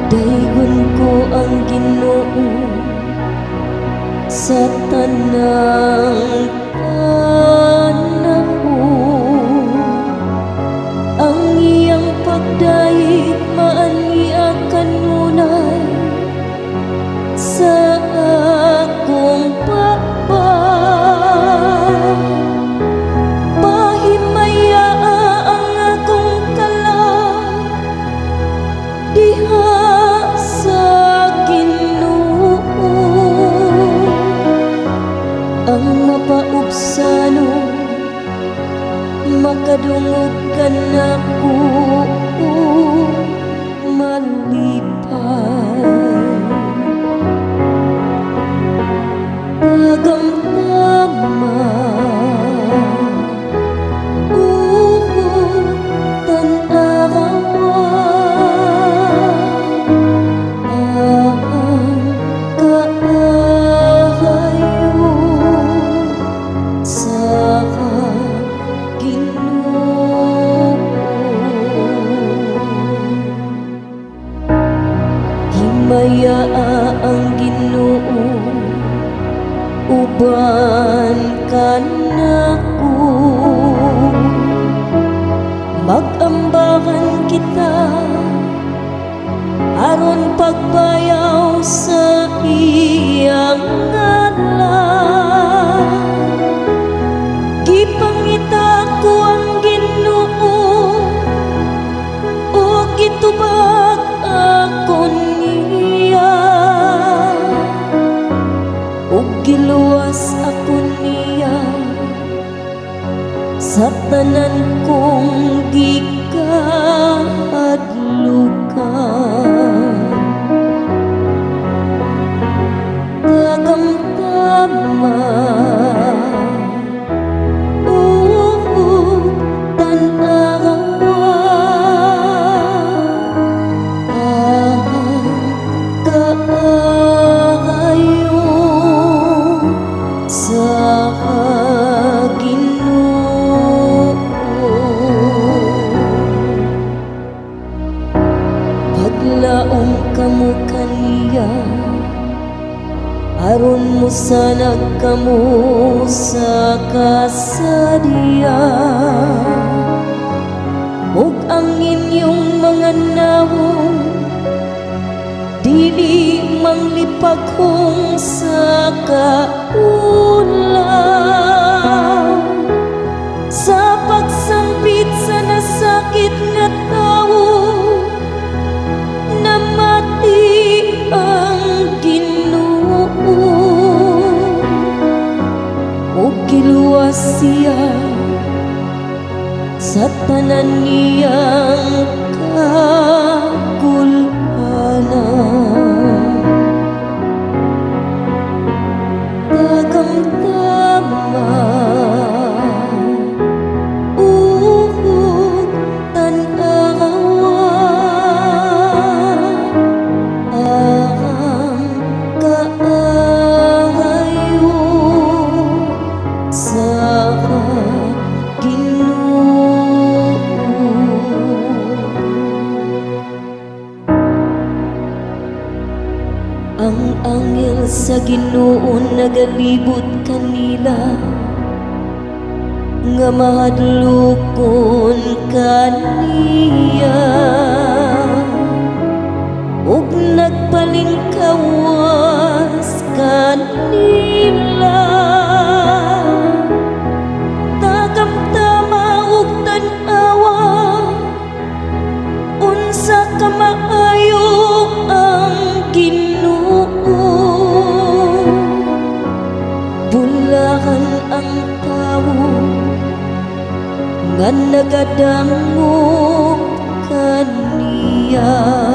Daygon ko ang Ginoo sa tanang panahon. Ang iyang pagdaig maaniya kanunay sa akong pakbang. Pahimaya ang akong kalang diha sa Ginoo. Ang mapaubsano makadungog ka nako malipay. Tagamtama tan-awa ang kaayo sa Ginoo. Himaya ang Ginoo uban ka nako. Mag-ambahan kita aron pagbayaw sa iyang ngalan. Gipangita ko ang Ginoo o gitubag ako niya, ug giluwas ako niya sa tanan kong gikahadlukan. Tagamtama tan-awa ang kaayo sa Ginoo. Paglaom kamo kaniya aron mo sanag kamo sa kasadya, ug ang inyong mga nawong dili manglipaghong sa kaulang. Sa pagsampit sa nasakit nga tawo namati ang Ginoo, ug giluwas siya sa tanan niyang kagulhanan. Tagamtama tan-awa ang kaayo sa Ginoo. Ang anghel sa Ginoo nagalibot kanila nga mahadlokon kaniya, ug nagpalingkawas kanila. Tagamtama ug tan-awa unsa ka maayo ang Ginoo. Bulahan ang tawo nga nagadangog ka umiyak.